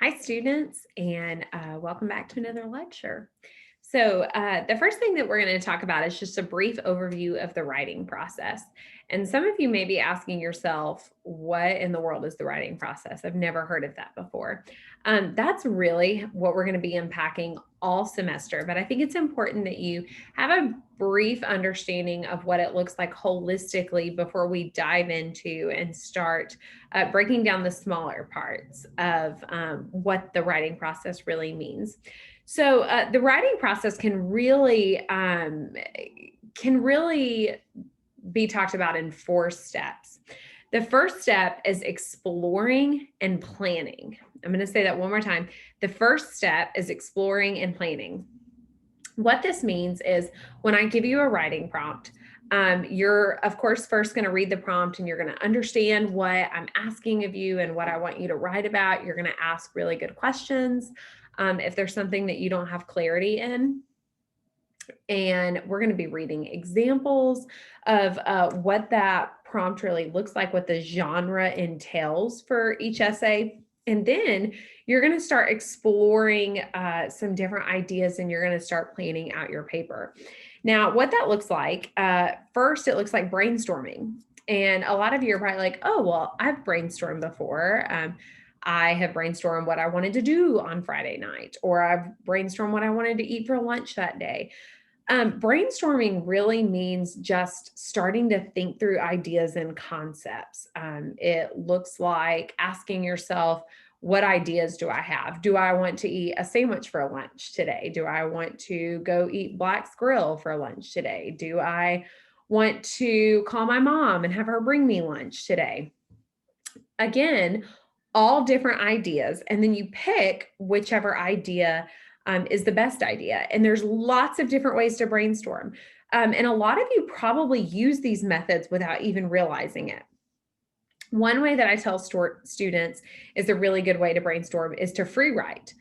Hi, students, and welcome back to another lecture. So the first thing that we're going to talk about is just a brief overview of the writing process. And some of you may be asking yourself, what in the world is the writing process? I've never heard of that before. That's really what we're going to be unpacking all semester, but I think it's important that you have a brief understanding of what it looks like holistically before we dive into and start breaking down the smaller parts of what the writing process really means. So the writing process can really be talked about in 4 steps. The first step is exploring and planning. I'm going to say that one more time. The first step is exploring and planning. What this means is when I give you a writing prompt, you're, of course, first going to read the prompt and you're going to understand what I'm asking of you and what I want you to write about. You're going to ask really good questions if there's something that you don't have clarity in. And we're going to be reading examples of what that prompt really looks like, what the genre entails for each essay. And then you're going to start exploring some different ideas and you're going to start planning out your paper. Now, what that looks like, first, it looks like brainstorming. And a lot of you are probably like, oh, well, I've brainstormed before. I have brainstormed what I wanted to do on Friday night, or I've brainstormed what I wanted to eat for lunch that day. Brainstorming really means just starting to think through ideas and concepts. It looks like asking yourself, what ideas do I have? Do I want to eat a sandwich for lunch today? Do I want to go eat Black's Grill for lunch today? Do I want to call my mom and have her bring me lunch today? Again, all different ideas. And then you pick whichever idea is the best idea. And there's lots of different ways to brainstorm. And a lot of you probably use these methods without even realizing it. One way that I tell students is a really good way to brainstorm is to free write.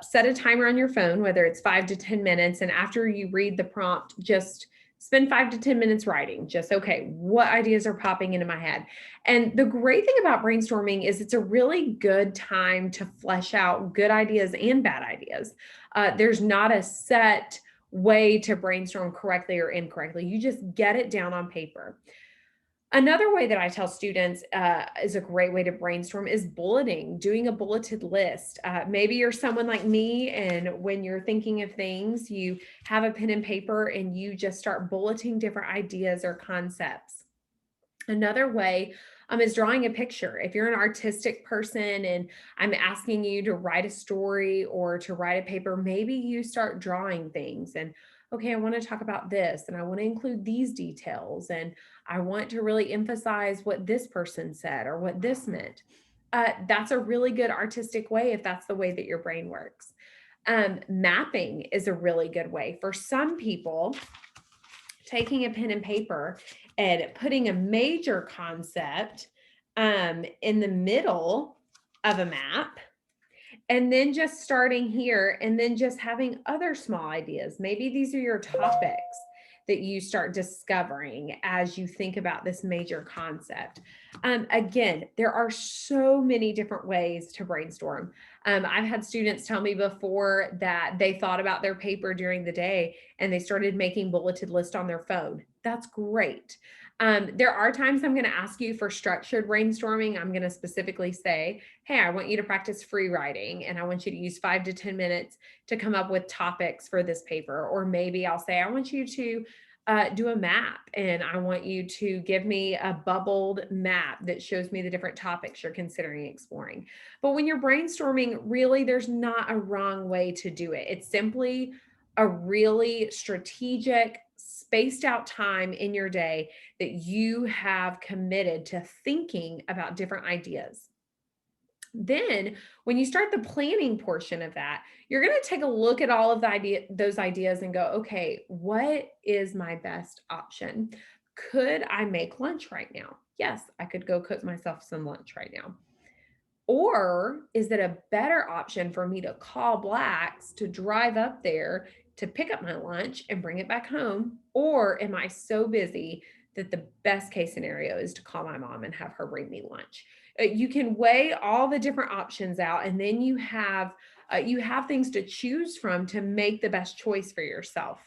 Set a timer on your phone, whether it's 5 to 10 minutes. And after you read the prompt, just spend 5 to 10 minutes writing. Just, okay, what ideas are popping into my head? And the great thing about brainstorming is it's a really good time to flesh out good ideas and bad ideas. There's not a set way to brainstorm correctly or incorrectly. You just get it down on paper. Another way that I tell students is a great way to brainstorm is bulleting, doing a bulleted list. Maybe you're someone like me, and when you're thinking of things, you have a pen and paper and you just start bulleting different ideas or concepts. Another way is drawing a picture. If you're an artistic person and I'm asking you to write a story or to write a paper, maybe you start drawing things and, okay, I want to talk about this and I want to include these details and I want to really emphasize what this person said or what this meant. That's a really good artistic way if that's the way that your brain works. Mapping is a really good way. For some people, taking a pen and paper and putting a major concept in the middle of a map, and then just starting here and then just having other small ideas. Maybe these are your topics that you start discovering as you think about this major concept. Again, there are so many different ways to brainstorm. I've had students tell me before that they thought about their paper during the day and they started making bulleted lists on their phone. That's great. There are times I'm going to ask you for structured brainstorming. I'm going to specifically say, hey, I want you to practice free writing and I want you to use 5 to 10 minutes to come up with topics for this paper. Or maybe I'll say, I want you to do a map and I want you to give me a bubbled map that shows me the different topics you're considering exploring. But when you're brainstorming, really, there's not a wrong way to do it. It's simply a really strategic, spaced out time in your day that you have committed to thinking about different ideas. Then when you start the planning portion of that, you're going to take a look at all of those ideas and go, okay, what is my best option? Could I make lunch right now? Yes, I could go cook myself some lunch right now. Or is it a better option for me to call Blacks to drive up there to pick up my lunch and bring it back home? Or am I so busy that the best case scenario is to call my mom and have her bring me lunch. You can weigh all the different options out, and then you have things to choose from to make the best choice for yourself.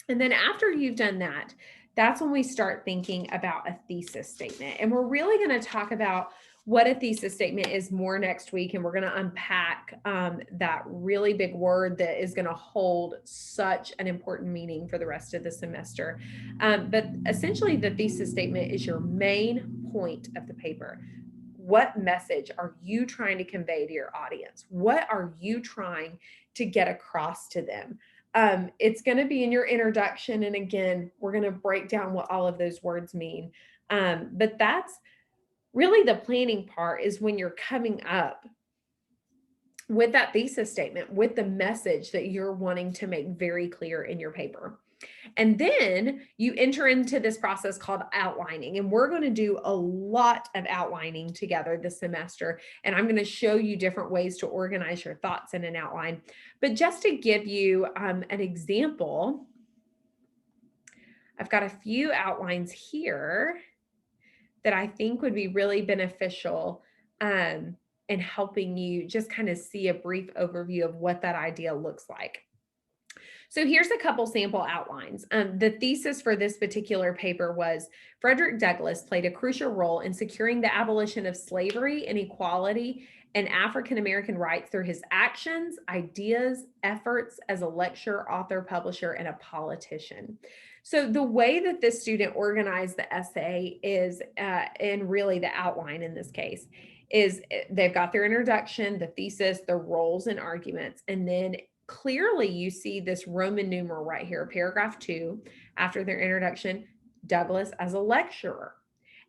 And then after you've done that, that's when we start thinking about a thesis statement. And we're really going to talk about what a thesis statement is more next week. And we're going to unpack that really big word that is going to hold such an important meaning for the rest of the semester. But essentially, the thesis statement is your main point of the paper. What message are you trying to convey to your audience? What are you trying to get across to them? It's going to be in your introduction. And again, we're going to break down what all of those words mean. But that's really the planning part, is when you're coming up with that thesis statement, with the message that you're wanting to make very clear in your paper. And then you enter into this process called outlining. And we're going to do a lot of outlining together this semester. And I'm going to show you different ways to organize your thoughts in an outline. But just to give you an example, I've got a few outlines here that I think would be really beneficial in helping you just kind of see a brief overview of what that idea looks like. So here's a couple sample outlines. The thesis for this particular paper was Frederick Douglass played a crucial role in securing the abolition of slavery, inequality, and African American rights through his actions, ideas, efforts as a lecturer, author, publisher, and a politician. So the way that this student organized the essay is, and really the outline in this case, is they've got their introduction, the thesis, the roles and arguments, and then clearly you see this Roman numeral right here, paragraph 2, after their introduction, Douglass as a lecturer.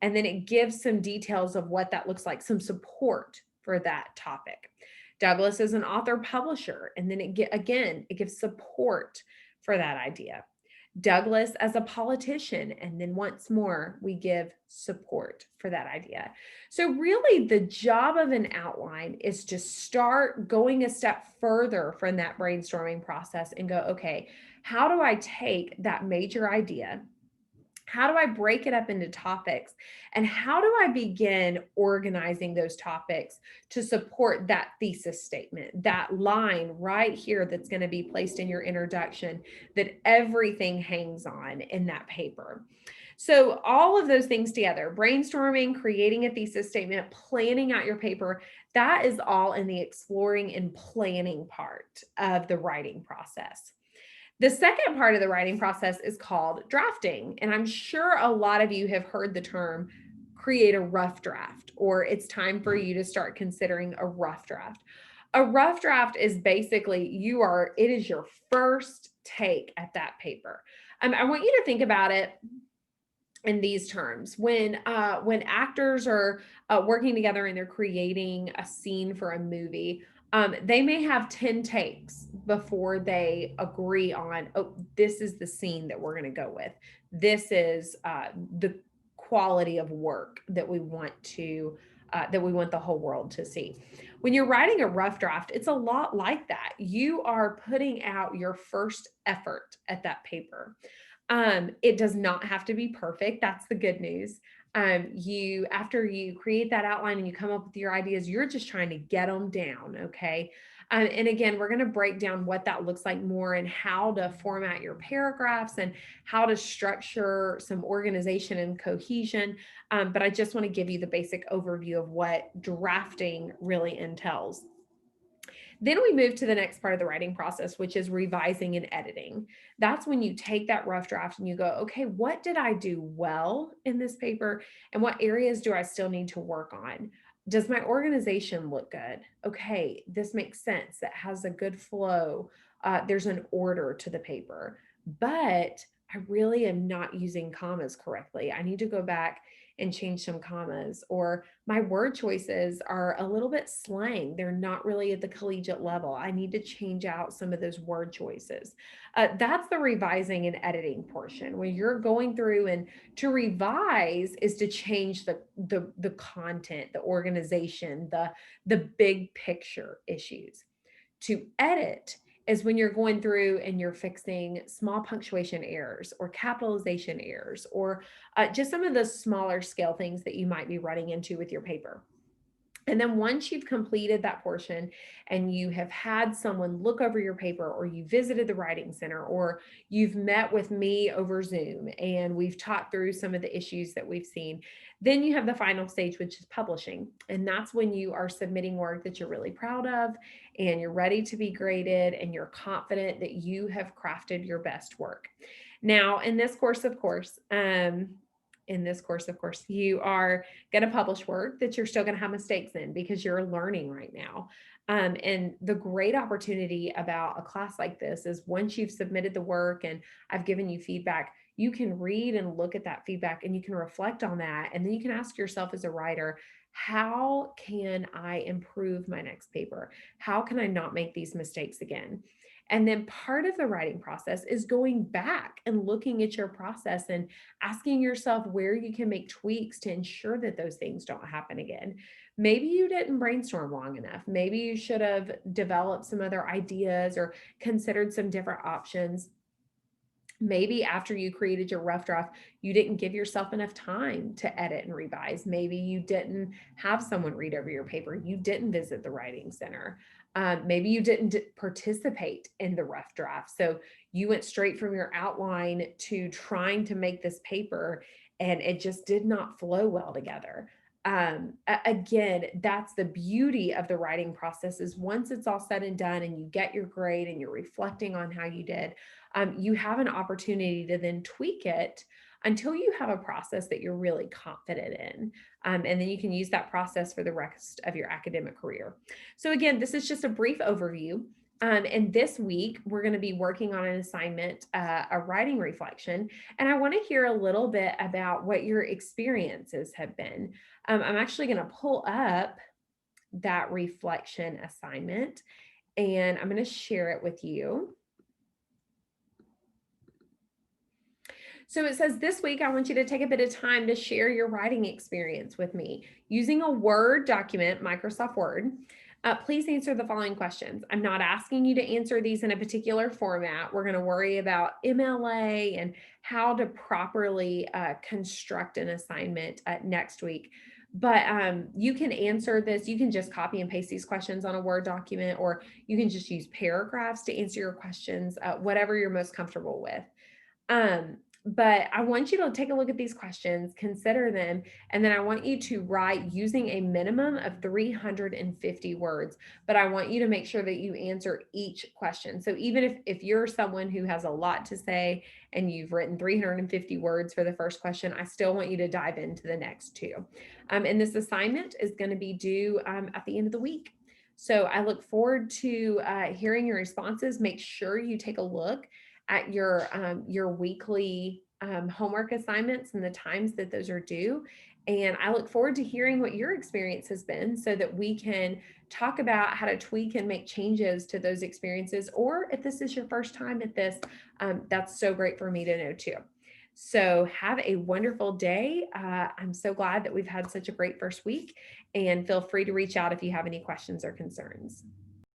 And then it gives some details of what that looks like, some support for that topic. Douglass is an author publisher, and then it gives support for that idea. Douglass as a politician, and then once more, we give support for that idea. So really the job of an outline is to start going a step further from that brainstorming process and go, okay, how do I take that major idea? How do I break it up into topics? And how do I begin organizing those topics to support that thesis statement, that line right here that's going to be placed in your introduction that everything hangs on in that paper? So all of those things together, brainstorming, creating a thesis statement, planning out your paper, that is all in the exploring and planning part of the writing process. The second part of the writing process is called drafting. And I'm sure a lot of you have heard the term create a rough draft, or it's time for you to start considering a rough draft. A rough draft is basically it is your first take at that paper. I want you to think about it in these terms. When actors are working together and they're creating a scene for a movie, they may have 10 takes before they agree on, oh, this is the scene that we're going to go with. This is the quality of work that we want the whole world to see. When you're writing a rough draft, it's a lot like that. You are putting out your first effort at that paper. It does not have to be perfect. That's the good news. After you create that outline and you come up with your ideas, you're just trying to get them down. Okay. And again, we're going to break down what that looks like more, and how to format your paragraphs and how to structure some organization and cohesion. But I just want to give you the basic overview of what drafting really entails. Then we move to the next part of the writing process, which is revising and editing. That's when you take that rough draft and you go, okay, what did I do well in this paper? And what areas do I still need to work on? Does my organization look good? Okay, this makes sense. It has a good flow. There's an order to the paper, but I really am not using commas correctly. I need to go back and change some commas, or my word choices are a little bit slang. They're not really at the collegiate level. I need to change out some of those word choices. That's the revising and editing portion, where you're going through, and to revise is to change the content, the organization, the big picture issues. To edit is when you're going through and you're fixing small punctuation errors or capitalization errors, or just some of the smaller scale things that you might be running into with your paper. And then once you've completed that portion and you have had someone look over your paper, or you visited the writing center, or you've met with me over Zoom and we've talked through some of the issues that we've seen, then you have the final stage, which is publishing. And that's when you are submitting work that you're really proud of and you're ready to be graded and you're confident that you have crafted your best work. Now, in this course, of course, you are going to publish work that you're still going to have mistakes in because you're learning right now. And the great opportunity about a class like this is once you've submitted the work and I've given you feedback, you can read and look at that feedback and you can reflect on that. And then you can ask yourself as a writer, how can I improve my next paper? How can I not make these mistakes again? And then part of the writing process is going back and looking at your process and asking yourself where you can make tweaks to ensure that those things don't happen again. Maybe you didn't brainstorm long enough. Maybe you should have developed some other ideas or considered some different options. Maybe after you created your rough draft, you didn't give yourself enough time to edit and revise. Maybe you didn't have someone read over your paper. You didn't visit the writing center. Maybe you didn't participate in the rough draft. So you went straight from your outline to trying to make this paper and it just did not flow well together. Again, that's the beauty of the writing process is once it's all said and done and you get your grade and you're reflecting on how you did, you have an opportunity to then tweak it until you have a process that you're really confident in. And then you can use that process for the rest of your academic career. So again, this is just a brief overview. And this week, we're going to be working on an assignment, a writing reflection. And I want to hear a little bit about what your experiences have been. I'm actually going to pull up that reflection assignment and I'm going to share it with you. So it says, this week, I want you to take a bit of time to share your writing experience with me. Using a Word document, Microsoft Word, please answer the following questions. I'm not asking you to answer these in a particular format. We're going to worry about MLA and how to properly construct an assignment next week. But you can answer this. You can just copy and paste these questions on a Word document, or you can just use paragraphs to answer your questions, whatever you're most comfortable with. But I want you to take a look at these questions, consider them, and then I want you to write using a minimum of 350 words. But I want you to make sure that you answer each question. So even if you're someone who has a lot to say and you've written 350 words for the first question, I still want you to dive into the next two. And this assignment is going to be due at the end of the week. So I look forward to hearing your responses. Make sure you take a look at your weekly homework assignments and the times that those are due. And I look forward to hearing what your experience has been so that we can talk about how to tweak and make changes to those experiences. Or if this is your first time at this, that's so great for me to know too. So have a wonderful day. I'm so glad that we've had such a great first week, and feel free to reach out if you have any questions or concerns.